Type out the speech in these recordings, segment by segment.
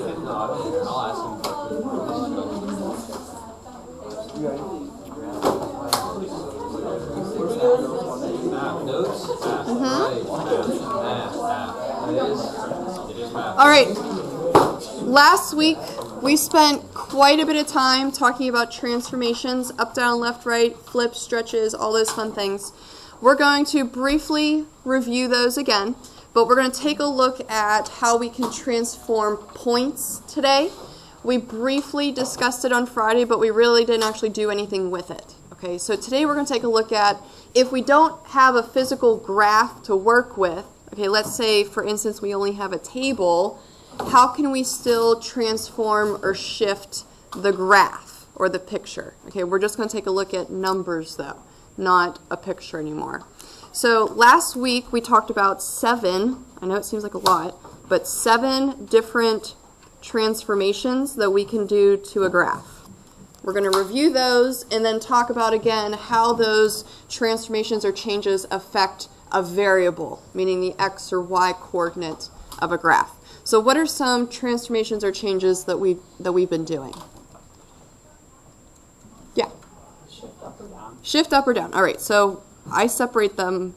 I'll ask him. Notes? All right. Last week, we spent quite a bit of time talking about transformations, up, down, left, right, flips, stretches, all those fun things. We're going to briefly review those again, but we're going to take a look at how we can transform points today. We briefly discussed it on Friday, but we really didn't actually do anything with it. Okay, so today we're going to take a look at if we don't have a physical graph to work with. Okay, let's say, for instance, we only have a table. How can we still transform or shift the graph or the picture? Okay, we're just going to take a look at numbers, though, not a picture anymore. So last week we talked about 7, I know it seems like a lot, but 7 different transformations that we can do to a graph. We're going to review those and then talk about again how those transformations or changes affect a variable, meaning the x or y coordinate of a graph. So what are some transformations or changes that we've been doing? Yeah. Shift up or down. Shift up or down. All right, so I separate them.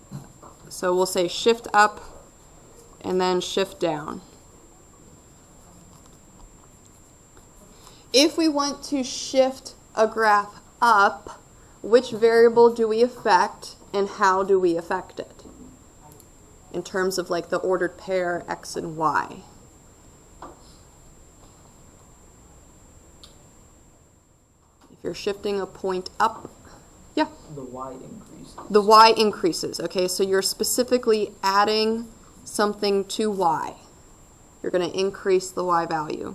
So we'll say shift up and then shift down. If we want to shift a graph up, which variable do we affect and how do we affect it? In terms of like the ordered pair x and y. If you're shifting a point up, yeah? The y increases. The y increases, okay? So you're specifically adding something to y. You're going to increase the y value.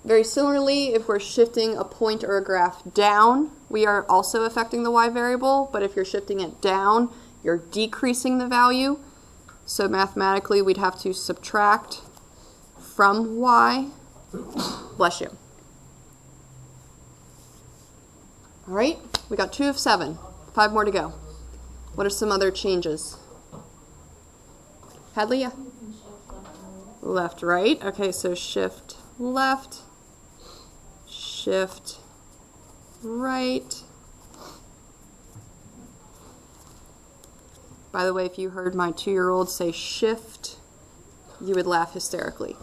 Very similarly, if we're shifting a point or a graph down, we are also affecting the y variable, but if you're shifting it down, you're decreasing the value. So mathematically, we'd have to subtract from y. Bless you. All right, we got 2 of 7. 5 more to go. What are some other changes? Hadley, yeah? Left, right. Okay, so shift left, shift right. By the way, if you heard my 2-year-old say shift, you would laugh hysterically.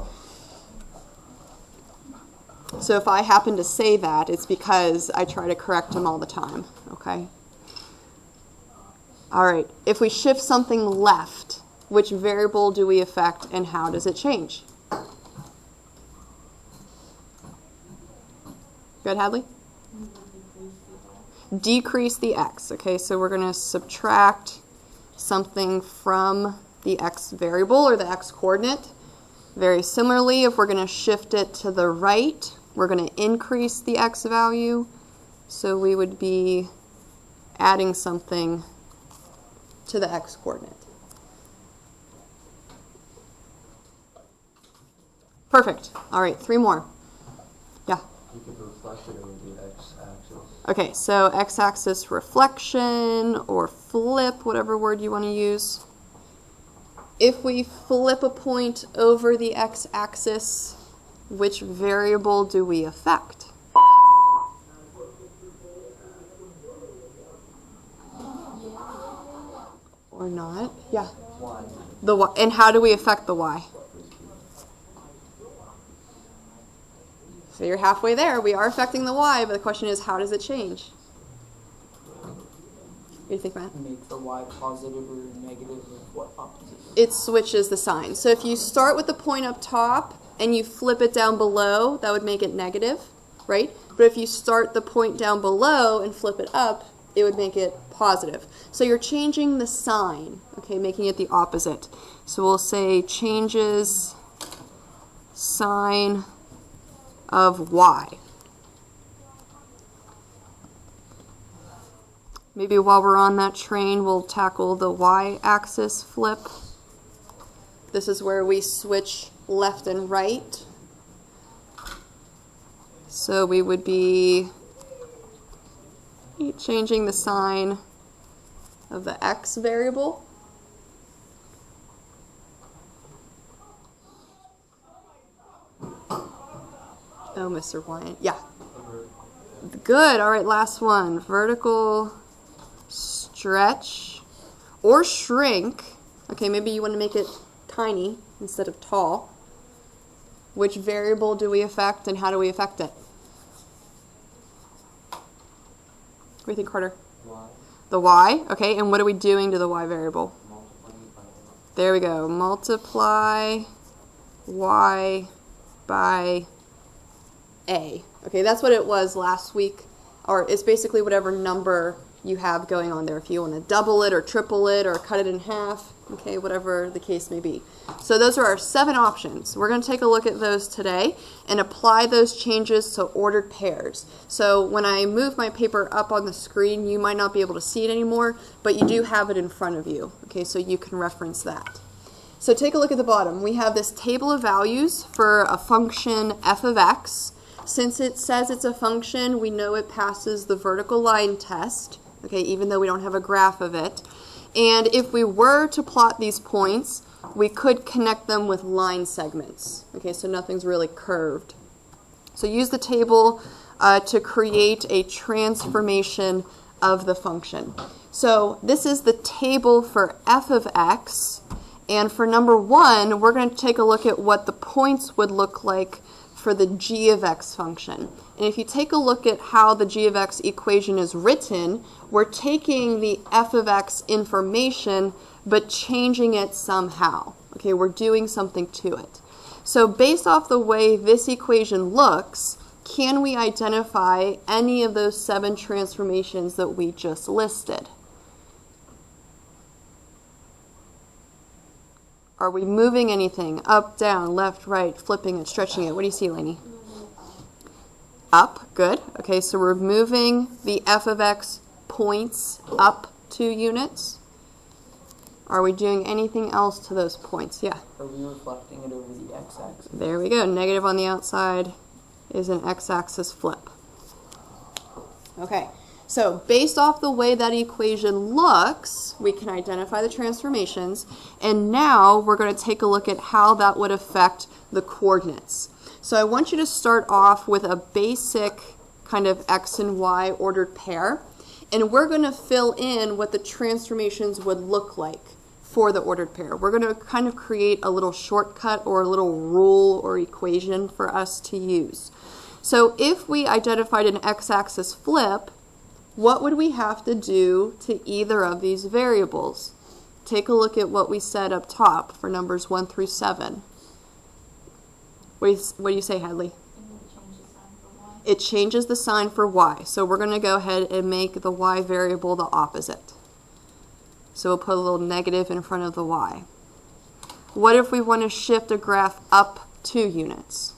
So if I happen to say that, it's because I try to correct him all the time, okay? All right, if we shift something left, which variable do we affect and how does it change? Good, Hadley? Decrease the x, okay? So we're going to subtract something from the x variable or the x coordinate. Very similarly, if we're going to shift it to the right, we're going to increase the x value. So we would be adding something to the x coordinate. Perfect. All right, 3 more. Yeah? You could reflect it over the x-axis. Okay, so x-axis reflection or flip, whatever word you want to use. If we flip a point over the x-axis, which variable do we affect? Or not? Yeah. Y. The y. And how do we affect the y? So you're halfway there. We are affecting the y, but the question is, how does it change? What do you think, Matt? Make the y positive or negative or what opposite? It switches the sign. So if you start with the point up top and you flip it down below, that would make it negative, right? But if you start the point down below and flip it up, it would make it positive. So you're changing the sign, okay, making it the opposite. So we'll say changes sign of y. Maybe while we're on that train, we'll tackle the y-axis flip. This is where we switch left and right. So we would be changing the sign of the x variable. Oh, Mr. Wyatt. Yeah. Good. All right, last one. Vertical stretch or shrink. Okay, maybe you want to make it tiny instead of tall. Which variable do we affect and how do we affect it? What do you think, Carter? Y. The y. Okay, and what are we doing to the y variable? Multiplying it by 1. There we go. Multiply y by a. Okay, that's what it was last week. Or it's basically whatever number you have going on there. If you want to double it or triple it or cut it in half, okay, whatever the case may be. So those are our 7 options. We're going to take a look at those today and apply those changes to ordered pairs. So when I move my paper up on the screen, you might not be able to see it anymore, but you do have it in front of you, okay, so you can reference that. So take a look at the bottom. We have this table of values for a function f of x. Since it says it's a function, we know it passes the vertical line test, okay, even though we don't have a graph of it. And if we were to plot these points, we could connect them with line segments, okay, so nothing's really curved. So use the table to create a transformation of the function. So this is the table for f of x, and for number 1, we're going to take a look at what the points would look like for the g of x function. And if you take a look at how the g of x equation is written, we're taking the f of x information but changing it somehow. Okay, we're doing something to it. So based off the way this equation looks, can we identify any of those 7 transformations that we just listed? Are we moving anything? Up, down, left, right, flipping it, stretching it? What do you see, Lainey? Up, good. Okay, so we're moving the f of x points up 2 units. Are we doing anything else to those points? Yeah. Are we reflecting it over the x-axis? There we go. Negative on the outside is an x-axis flip. Okay. So based off the way that equation looks, we can identify the transformations, and now we're going to take a look at how that would affect the coordinates. So I want you to start off with a basic kind of x and y ordered pair, and we're going to fill in what the transformations would look like for the ordered pair. We're going to kind of create a little shortcut or a little rule or equation for us to use. So if we identified an x-axis flip, what would we have to do to either of these variables? Take a look at what we said up top for numbers 1 through 7. What do you say, Hadley? It changes the sign for y. So we're going to go ahead and make the y variable the opposite. So we'll put a little negative in front of the y. What if we want to shift a graph up 2 units?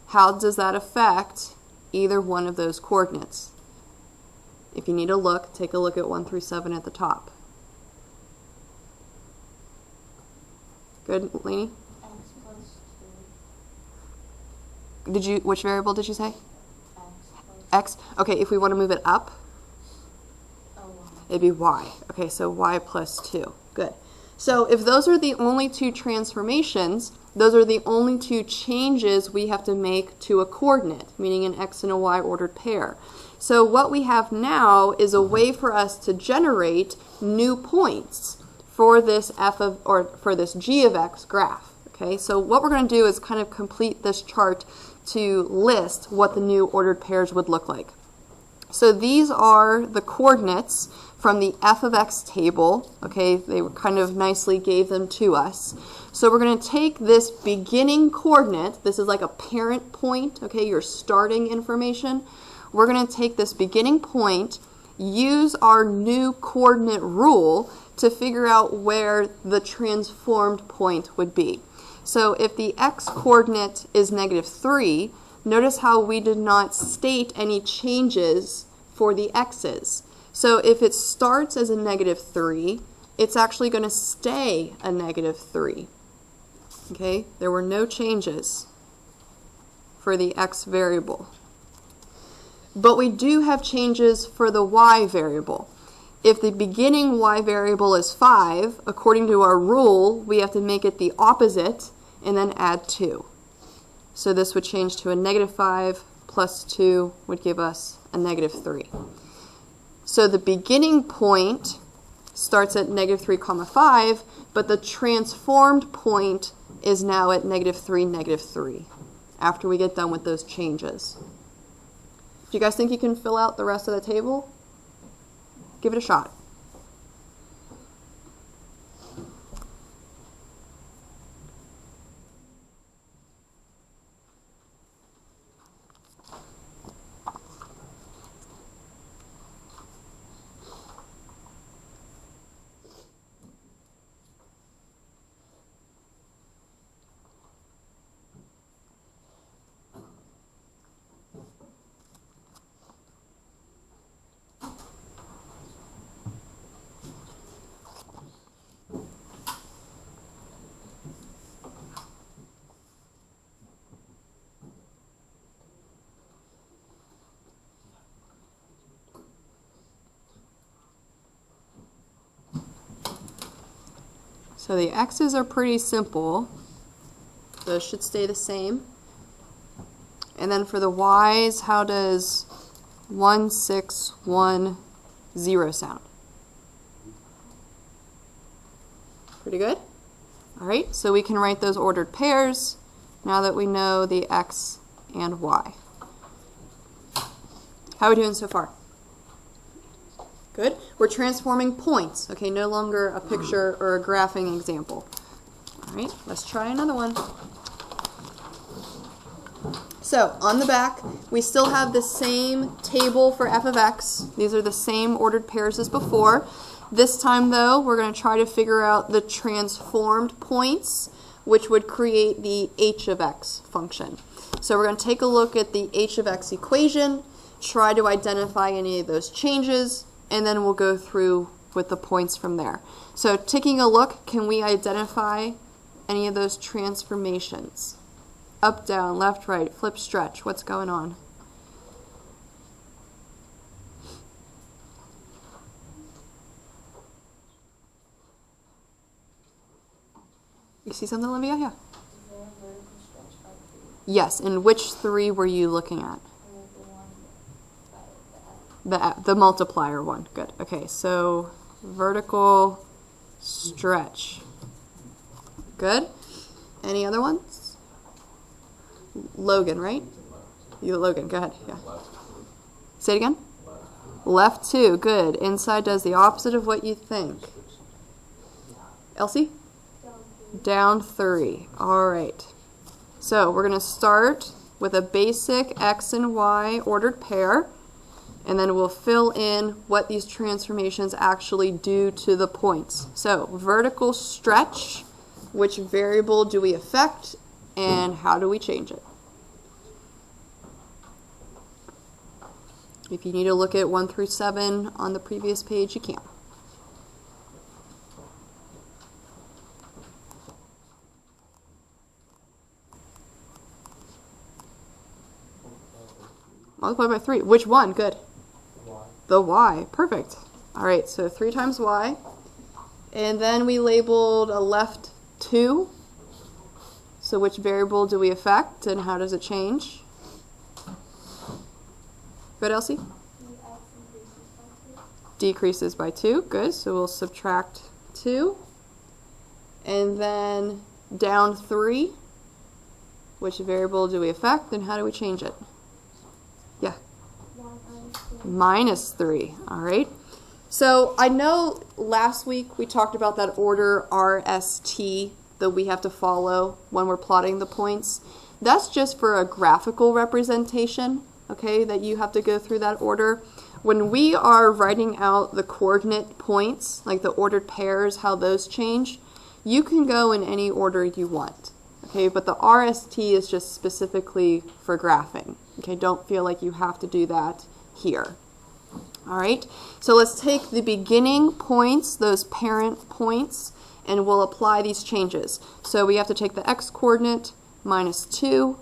How does that affect either one of those coordinates? If you need a look, take a look at 1 through 7 at the top. Good, Lainey? X plus 2. Which variable did you say? X plus X? Okay, if we want to move it up, y. it'd be y. Okay, so y plus 2. Good. So if those are the only 2 transformations, those are the only 2 changes we have to make to a coordinate, meaning an x and a y ordered pair. So what we have now is a way for us to generate new points for this for this g of x graph. Okay, so what we're going to do is kind of complete this chart to list what the new ordered pairs would look like. So these are the coordinates from the f of x table. Okay, they kind of nicely gave them to us. So we're going to take this beginning coordinate. This is like a parent point, okay, your starting information. We're going to take this beginning point, use our new coordinate rule to figure out where the transformed point would be. So if the x coordinate is -3, notice how we did not state any changes for the x's. So if it starts as a -3, it's actually going to stay a -3. Okay, there were no changes for the x variable. But we do have changes for the y variable. If the beginning y variable is 5, according to our rule, we have to make it the opposite and then add 2. So this would change to a -5 plus 2 would give us a -3. So the beginning point starts at -3, 5, but the transformed point is now at -3, -3 after we get done with those changes. Do you guys think you can fill out the rest of the table? Give it a shot. So the x's are pretty simple. Those should stay the same. And then for the y's, how does 1, 6, 1, 0 sound? Pretty good? All right, so we can write those ordered pairs now that we know the x and y. How are we doing so far? Good. We're transforming points. Okay, no longer a picture or a graphing example. All right, let's try another one. So on the back, we still have the same table for f of x. These are the same ordered pairs as before. This time, though, we're going to try to figure out the transformed points, which would create the h of x function. So we're going to take a look at the h of x equation, try to identify any of those changes, and then we'll go through with the points from there. So taking a look, can we identify any of those transformations? Up, down, left, right, flip, stretch, what's going on? You see something, Olivia? Yeah. Yes, and which 3 were you looking at? The multiplier one. Good. Okay, so vertical stretch. Good. Any other ones? Logan, right? You, Logan, go ahead. Yeah. Say it again. Left 2. Good. Inside does the opposite of what you think. Elsie? Down 3. All right. So we're going to start with a basic x and y ordered pair, and then we'll fill in what these transformations actually do to the points. So vertical stretch, which variable do we affect, and how do we change it? If you need to look at 1 through 7 on the previous page, you can. Multiply by 3. Which one? Good. Y. The y. Perfect. All right, so 3 times y. And then we labeled a left 2. So which variable do we affect, and how does it change? Good, Elsie? Decreases by 2. Good, so we'll subtract 2. And then down 3. Which variable do we affect, and how do we change it? Yeah. -3. All right. So I know last week we talked about that order RST that we have to follow when we're plotting the points. That's just for a graphical representation, okay, that you have to go through that order. When we are writing out the coordinate points, like the ordered pairs, how those change, you can go in any order you want, okay, but the RST is just specifically for graphing. Okay, don't feel like you have to do that here. All right, so let's take the beginning points, those parent points, and we'll apply these changes. So we have to take the x-coordinate, -2.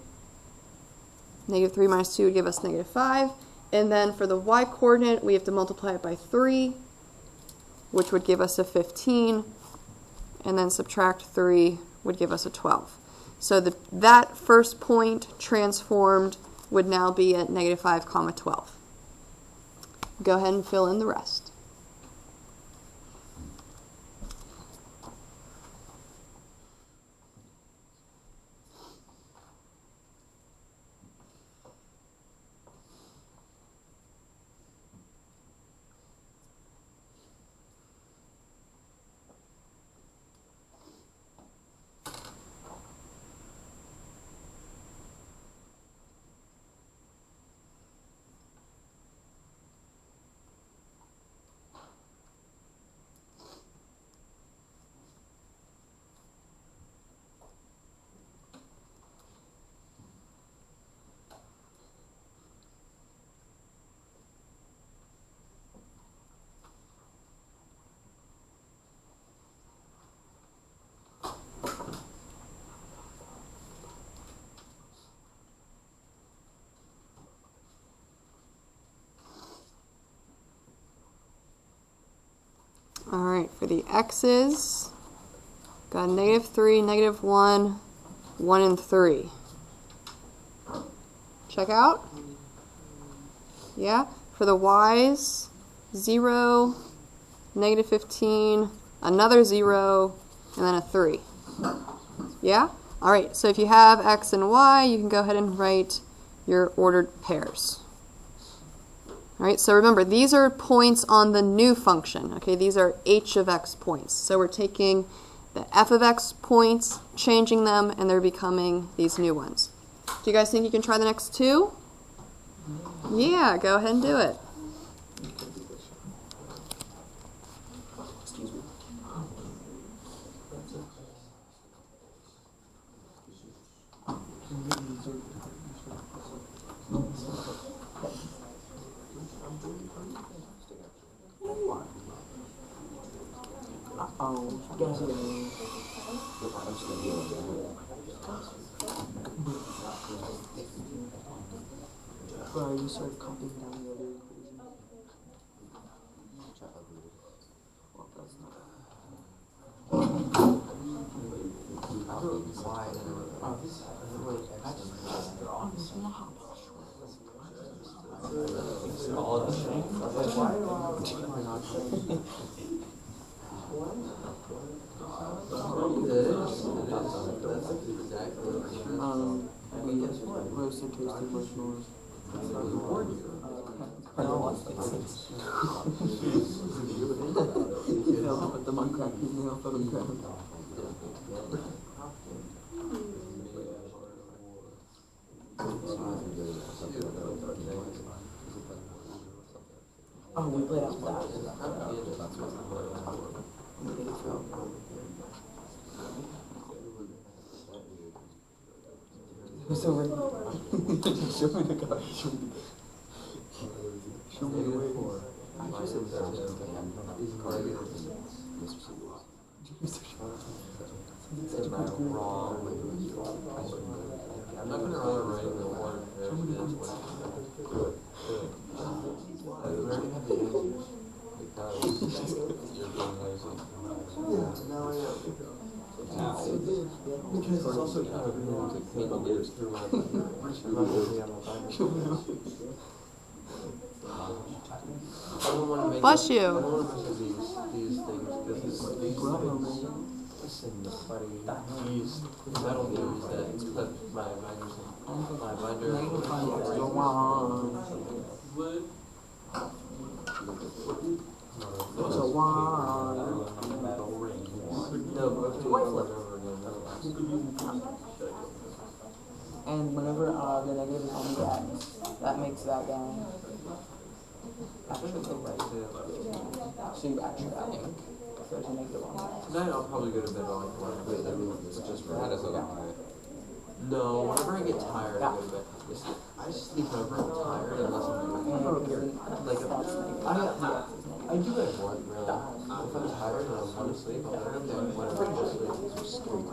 -3 minus 2 would give us -5. And then for the y-coordinate, we have to multiply it by 3, which would give us a 15. And then subtract 3 would give us a 12. So that first point transformed would now be at negative 5 comma 12. Go ahead and fill in the rest. All right, for the x's, got negative 3, negative 1, 1, and 3. Check out? Yeah? For the y's, 0, negative 15, another 0, and then a 3. Yeah? All right, so if you have x and y, you can go ahead and write your ordered pairs. All right, so remember, these are points on the new function. Okay, these are h of x points. So we're taking the f of x points, changing them, and they're becoming these new ones. Do you guys think you can try the next two? Yeah, go ahead and do it. Excuse me. Guess it. Bro, you start copying down the other equation. Well, that's not. We roasted toasted marshmallows. I'll put them on crackers and I'll put them ground. Oh, we played outside. So we're show me the card. Show me the way. I just said that. I'm not gonna run right in the water. I already have the answers because you're being lazy. Yeah, now I am. Because it's also kind of to clean the layers through my binder. I'm not gonna be on my binder. I don't want to make. Bless you. I don't want to mess up these things because these things. Listen, buddy. These metal things that clip my binders in. My binder. It's a wand. No, but if you flip over again, And whenever the negative is on the x, that makes that guy actually go right. So you actually think there's a negative on that. tonight I'll probably go to bed on like 1. Wait, it's just for how does it on it? No, whenever I get tired, I go to bed. I just sleep whenever I'm tired unless I'm doing like I do it at work, really. If I'm tired and I want to sleep, I'll let them do whatever I want to sleep.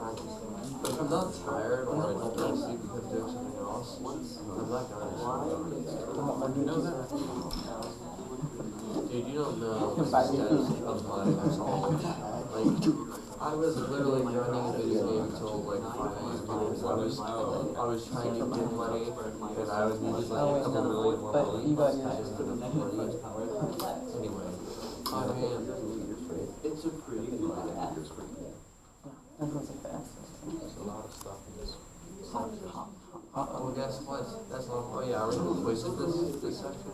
But if I'm not tired or I don't want to sleep because I'm doing something else, I'm not going to sleep. You know that? Dude, you don't know what this does in life. Like, I was literally running a video game until like 5 a.m. I was trying to get money, and I was needed like a couple million more But money. you got I just couldn't afford it. Anyway, 5 a.m. It's a pretty good idea. That goes like fast. There's a lot of stuff in this. Well, guess what? That's not. Oh yeah, are we gonna quiz it this section?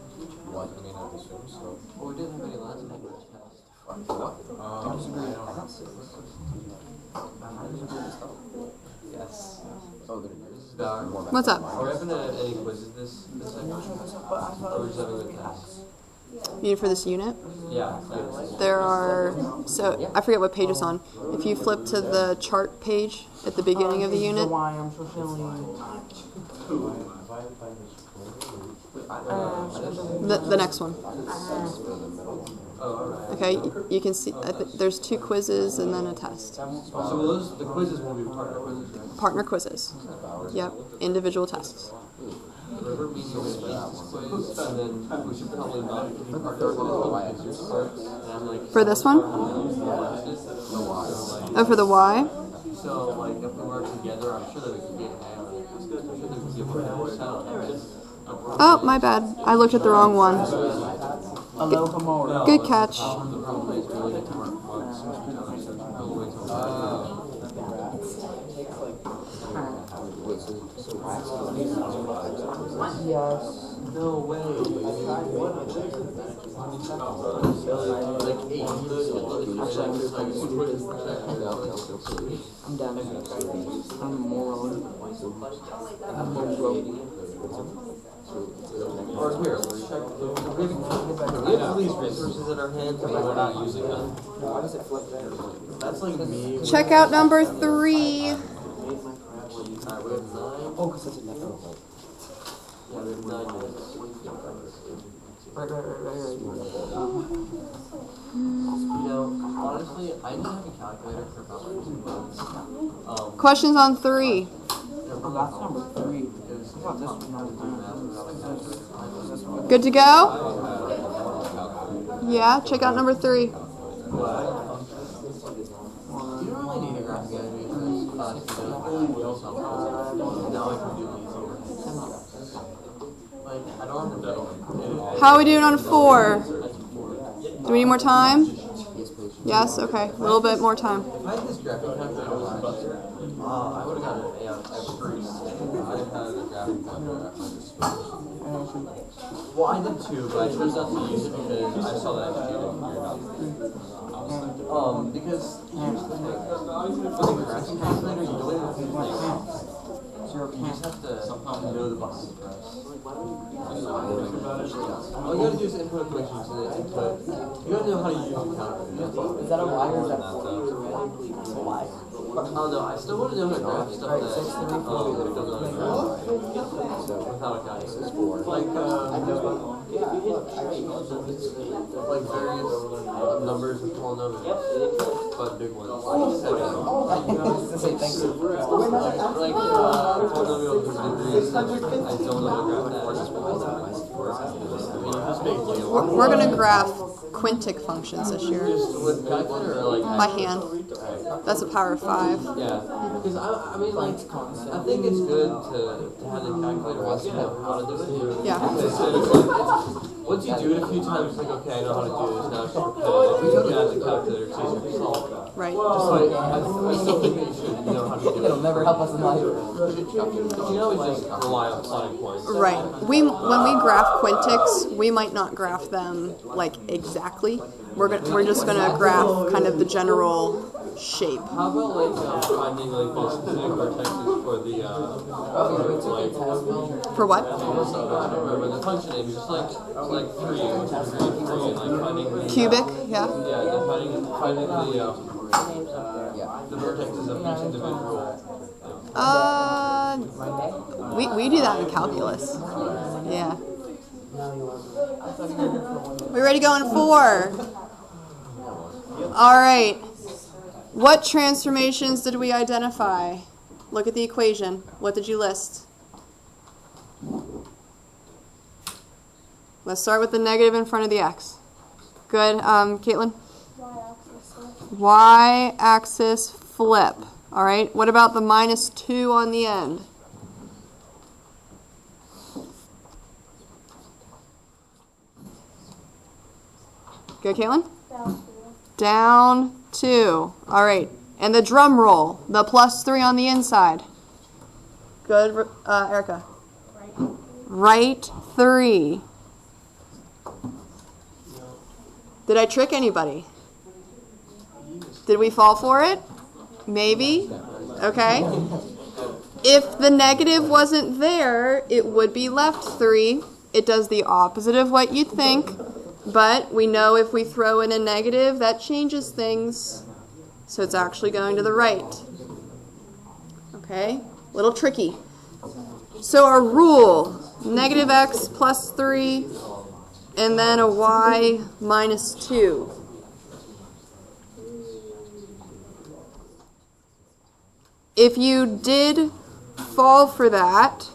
What? I mean, I assume so. Well, we didn't have any last language test. What? Yes. Oh, there it is. What's up? Are we having any quizzes this section? Or are we just having a test? You need for this unit? Yeah. There are, so I forget what page it's on. If you flip to the chart page at the beginning of the unit, Why I'm socially. the next one. Oh, alright. Okay, you can see, there's 2 quizzes and then a test. So the quizzes will be partner quizzes, right? Partner quizzes. Yep, individual tests. River means quiz, and then we should probably not do partner quizzes first. And I'm like, For this one? Oh, for the Y? so like if we work together, I'm sure that we can get hammered. I'm sure that we can get more settled. Oh, my bad. I looked at the wrong one. A locomotive. Good catch. The problem is we only get to work once. Yes. No way. Like 8. I'm down. I'm moral. I'm more broke. Or here, let's check. We have all these resources at our hands, but we're not using them. Why does it flip there? That's like me. Check out number 3. Alright, we have 9. Oh, because it's a different. Yeah, we have 9 minutes. Right. You know, honestly, I didn't have a calculator for about 2 months. Questions on 3. Oh, that's number 3. I thought this one. Good to go? Yeah, check out number 3. You don't really need a graphic animation. Now I can do easier. Like, I don't have to know. How are we doing on 4? Do we need more time? Yes, okay. A little bit more time. If I had this graphic calculator last year, I would have gotten an A on every single. I had a graphic calculator at my disposal. Well, I did too, but I chose not to use it because I saw that I was cheating. Because here's the thing. With a graphic calculator, you don't have to think. You just have to know the buttons to press. All you gotta do is input equations and then input. You gotta know how to use your calculator. Is that a Y or is that It's a Y? Oh no, I still want to know how to graph stuff that doesn't have to graph. Without a calculator. Like various numbers and small numbers, but big ones. It's the same thing. Like polynomial degrees. I don't know how to graph that. I mean, just big deal. We're going to graph quintic functions this year. Just with calculator or like By hand. That's a power of 5. Yeah, because I mean, like, I think it's good to have the calculator once you know how to do it. Yeah. Because then it's like, once you do it a few times, it's like, okay, I know how to do this, now it's just repetitive. You can add the calculator to easier to solve. Right. Just like, I still think that you should know how to do it. It'll never help us in life. You can always just rely on plotting points. Right. When we graph quintics, we might not graph them like exactly. We're just gonna graph kind of the general shape. How about like finding like the specific vertexes for the like For what? I don't remember the function name. It's just like 3, and like finding the Cubic, yeah. yeah, finding the vertexes of each individual. We do that in calculus. Yeah. We ready to go in 4? All right. What transformations did we identify? Look at the equation. What did you list? Let's start with the negative in front of the x. Good. Caitlin? Y-axis. Y-axis flip. All right, what about the minus 2 on the end? Go, Caitlin? Down 2. Down 2. All right, and the drum roll, the plus 3 on the inside. Good, Erica. Right 3. Did I trick anybody? Did we fall for it? Maybe. Okay. If the negative wasn't there, it would be left 3. It does the opposite of what you'd think, but we know if we throw in a negative, that changes things. So it's actually going to the right. Okay? A little tricky. So our rule, negative x plus 3, and then a y minus 2. If you did fall for that,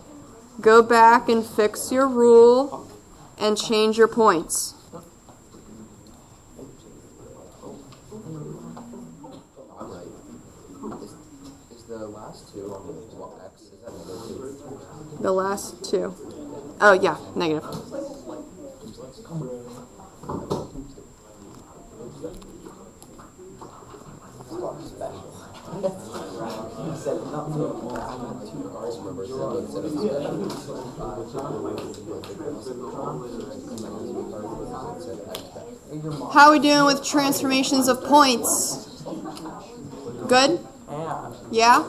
go back and fix your rule and change your points. I'm right. Is the last 2 on the x, is that negative 2? The last 2. Oh, yeah, negative. How are we doing with transformations of points? Good? Yeah?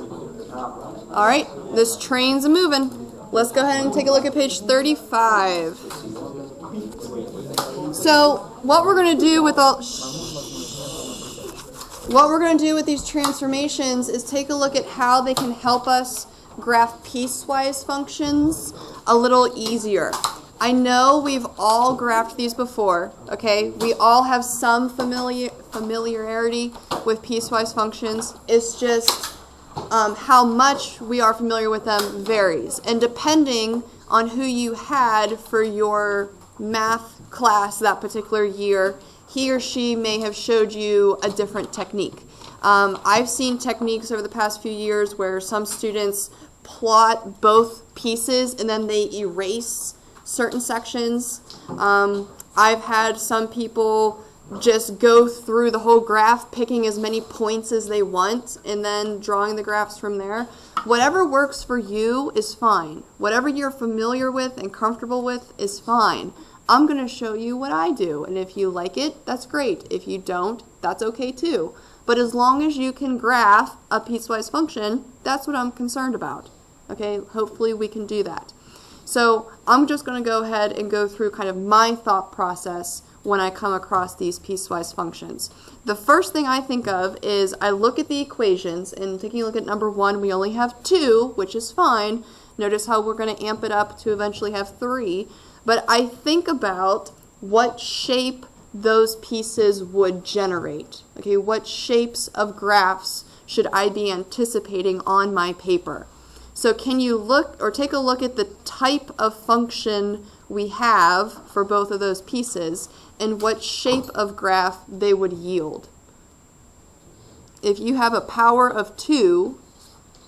All right, this train's a-moving. Let's go ahead and take a look at page 35. So, what we're going to do with these transformations is take a look at how they can help us graph piecewise functions a little easier. I know we've all graphed these before, okay? We all have some familiarity with piecewise functions. It's just how much we are familiar with them varies. And depending on who you had for your math class that particular year, he or she may have showed you a different technique. I've seen techniques over the past few years where some students plot both pieces and then they erase certain sections. I've had some people just go through the whole graph, picking as many points as they want, and then drawing the graphs from there. Whatever works for you is fine. Whatever you're familiar with and comfortable with is fine. I'm going to show you what I do, and if you like it, that's great. If you don't, that's okay too. But as long as you can graph a piecewise function, that's what I'm concerned about. Okay, hopefully we can do that. So I'm just going to go ahead and go through kind of my thought process when I come across these piecewise functions. The first thing I think of is I look at the equations, and taking a look at number 1, we only have 2, which is fine. Notice how we're going to amp it up to eventually have 3. But I think about what shape those pieces would generate. Okay, what shapes of graphs should I be anticipating on my paper? So can you look or take a look at the type of function we have for both of those pieces and what shape of graph they would yield? If you have a power of 2,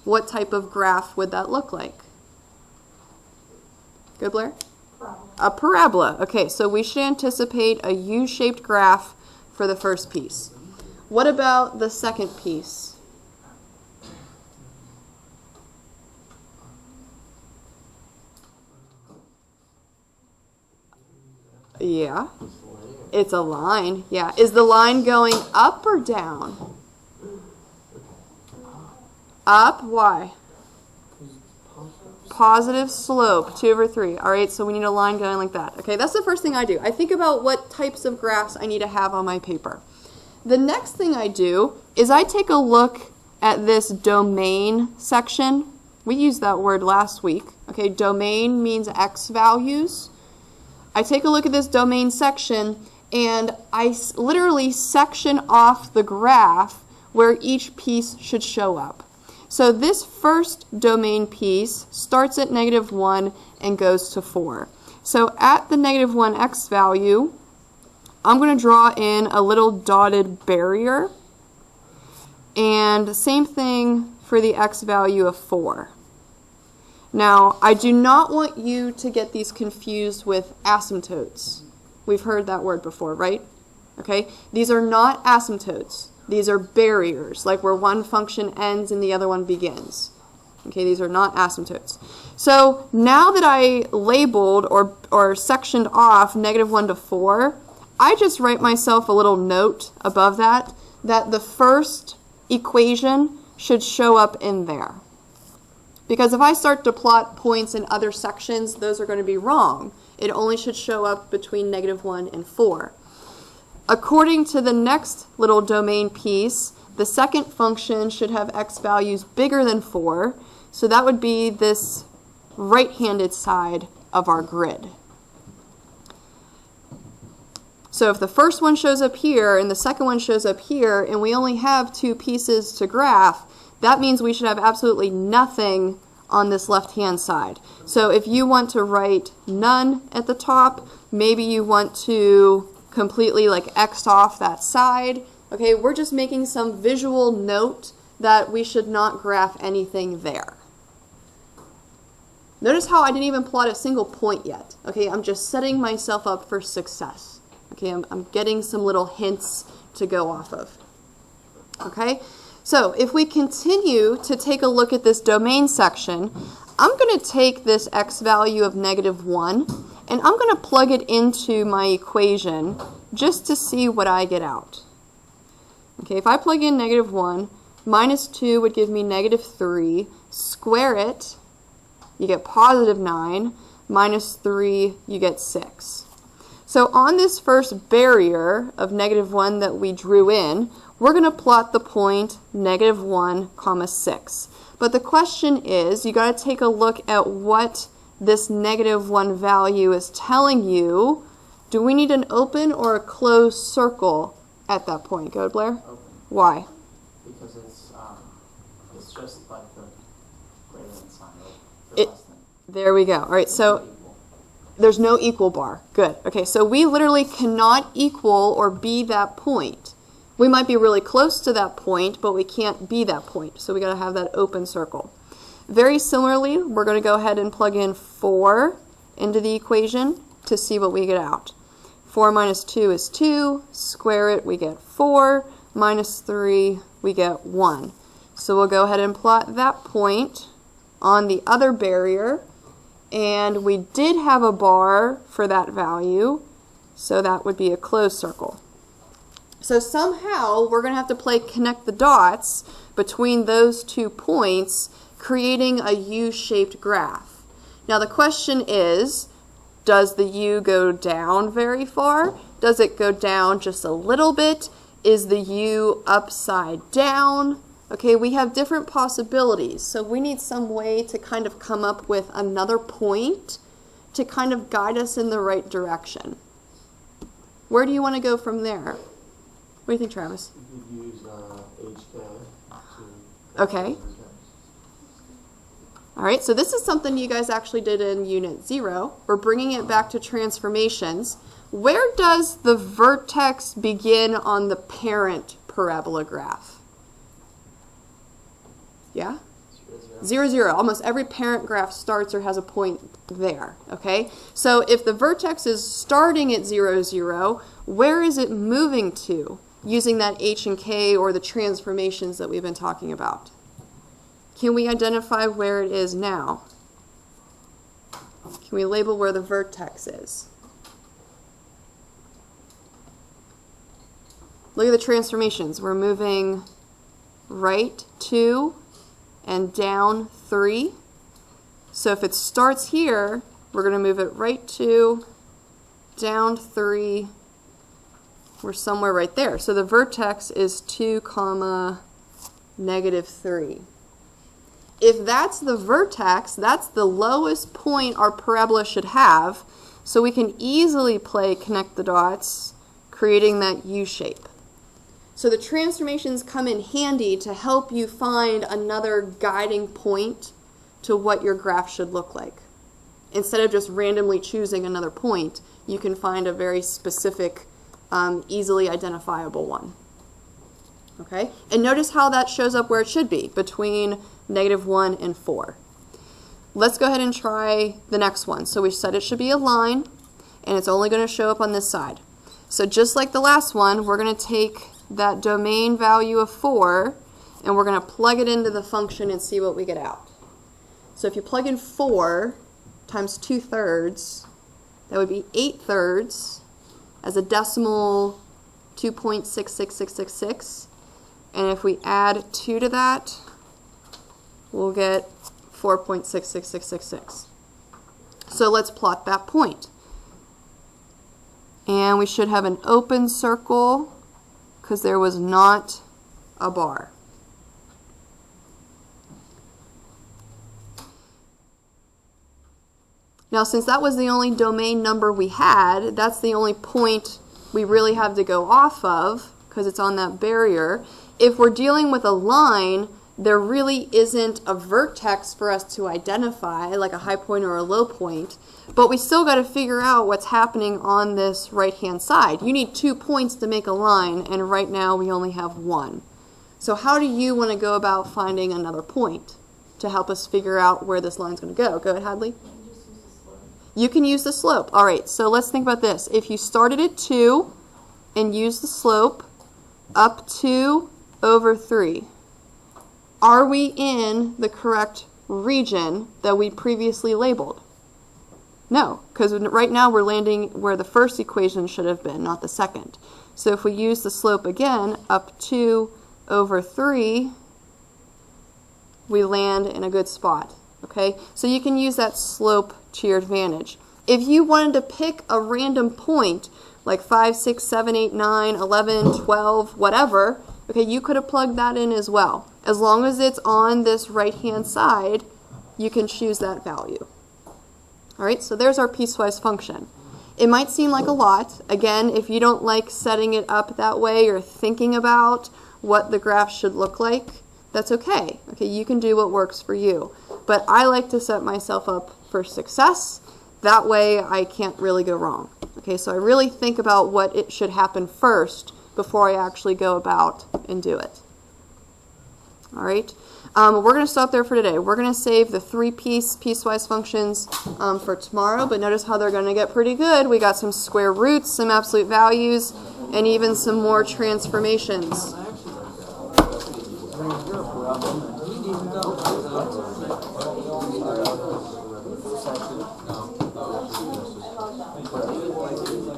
what type of graph would that look like? Good, Blair? A parabola. Okay, so we should anticipate a U-shaped graph for the first piece. What about the second piece? Yeah, it's a line. Yeah, is the line going up or down? Up. Why? Positive slope, 2/3. All right, so we need a line going like that. Okay, that's the first thing I do. I think about what types of graphs I need to have on my paper. The next thing I do is I take a look at this domain section. We used that word last week. Okay, domain means X values. I take a look at this domain section and I literally section off the graph where each piece should show up. So this first domain piece starts at -1 and goes to 4. So at the -1 X value, I'm going to draw in a little dotted barrier. And the same thing for the x value of 4. Now, I do not want you to get these confused with asymptotes. We've heard that word before, right? Okay, these are not asymptotes. These are barriers, like where one function ends and the other one begins. Okay, these are not asymptotes. So now that I labeled or sectioned off -1 to 4, I just write myself a little note above that the first equation should show up in there. Because if I start to plot points in other sections, those are going to be wrong. It only should show up between -1 and 4. According to the next little domain piece, the second function should have x values bigger than 4, so that would be this right-handed side of our grid. So if the first one shows up here and the second one shows up here and we only have 2 pieces to graph, that means we should have absolutely nothing on this left-hand side. So if you want to write none at the top, maybe you want to completely like X off that side. Okay, we're just making some visual note that we should not graph anything there. Notice how I didn't even plot a single point yet. Okay, I'm just setting myself up for success. Okay, I'm getting some little hints to go off of. Okay, so if we continue to take a look at this domain section, I'm going to take this x value of -1 and I'm going to plug it into my equation just to see what I get out. Okay, if I plug in -1, -2 would give me -3, square it, you get +9, -3, you get 6. So on this first barrier of -1 that we drew in, we're going to plot the point -1, 6. But the question is, you got to take a look at what this -1 value is telling you. Do we need an open or a closed circle at that point? Go, Blair. Open. Why? Because it's just like the greater than sign, right? It- Less than. There we go. All right, so Equal. there's no equal bar. Good. Okay, so we literally cannot equal or be that point. We might be really close to that point, but we can't be that point. So we got to have that open circle. Very similarly, we're going to go ahead and plug in 4 into the equation to see what we get out. 4 minus 2 is 2. Square it, we get 4. Minus 3, we get 1. So we'll go ahead and plot that point on the other barrier. And we did have a bar for that value, so that would be a closed circle. So somehow we're going to have to play connect the dots between those 2 points, creating a U-shaped graph. Now the question is, does the U go down very far? Does it go down just a little bit? Is the U upside down? Okay, we have different possibilities, so we need some way to kind of come up with another point to kind of guide us in the right direction. Where do you want to go from there? What do you think, Travis? You could use HK to... Okay. All right, so this is something you guys actually did in Unit 0. We're bringing it back to transformations. Where does the vertex begin on the parent parabola graph? Yeah? 0, 0. Almost every parent graph starts or has a point there, okay? So if the vertex is starting at 0, 0, where is it moving to using that H and K or the transformations that we've been talking about? Can we identify where it is now? Can we label where the vertex is? Look at the transformations. We're moving right 2 and down 3. So if it starts here, we're going to move it right 2, down 3. We're somewhere right there. So the vertex is 2, -3. If that's the vertex, that's the lowest point our parabola should have, so we can easily play connect the dots, creating that U shape. So the transformations come in handy to help you find another guiding point to what your graph should look like. Instead of just randomly choosing another point, you can find a very specific, easily identifiable one. Okay? And notice how that shows up where it should be, between -1 and 4. Let's go ahead and try the next one. So we said it should be a line, and it's only going to show up on this side. So just like the last one, we're going to take that domain value of 4, and we're going to plug it into the function and see what we get out. So if you plug in 4 times 2/3, that would be 8/3 as a decimal 2.66666. And if we add 2 to that, we'll get 4.66666. So let's plot that point. And we should have an open circle because there was not a bar. Now, since that was the only domain number we had, that's the only point we really have to go off of because it's on that barrier. If we're dealing with a line, there really isn't a vertex for us to identify, like a high point or a low point, but we still got to figure out what's happening on this right-hand side. You need 2 points to make a line, and right now we only have 1. So how do you want to go about finding another point to help us figure out where this line's going to go? Go ahead, Hadley. You can use the slope. All right, so let's think about this. If you started at 2 and used the slope up 2 over 3, are we in the correct region that we previously labeled? No, because right now we're landing where the first equation should have been, not the second. So if we use the slope again, up 2 over 3, we land in a good spot. Okay, so you can use that slope to your advantage. If you wanted to pick a random point, like 5, 6, 7, 8, 9, 11, 12, whatever, okay, you could have plugged that in as well. As long as it's on this right-hand side, you can choose that value. All right, so there's our piecewise function. It might seem like a lot. Again, if you don't like setting it up that way or thinking about what the graph should look like, that's okay. Okay, you can do what works for you. But I like to set myself up for success. That way I can't really go wrong. Okay, so I really think about what it should happen first before I actually go about and do it. All right, we're going to stop there for today. We're going to save the 3-piecewise functions for tomorrow, but notice how they're going to get pretty good. We got some square roots, some absolute values, and even some more transformations.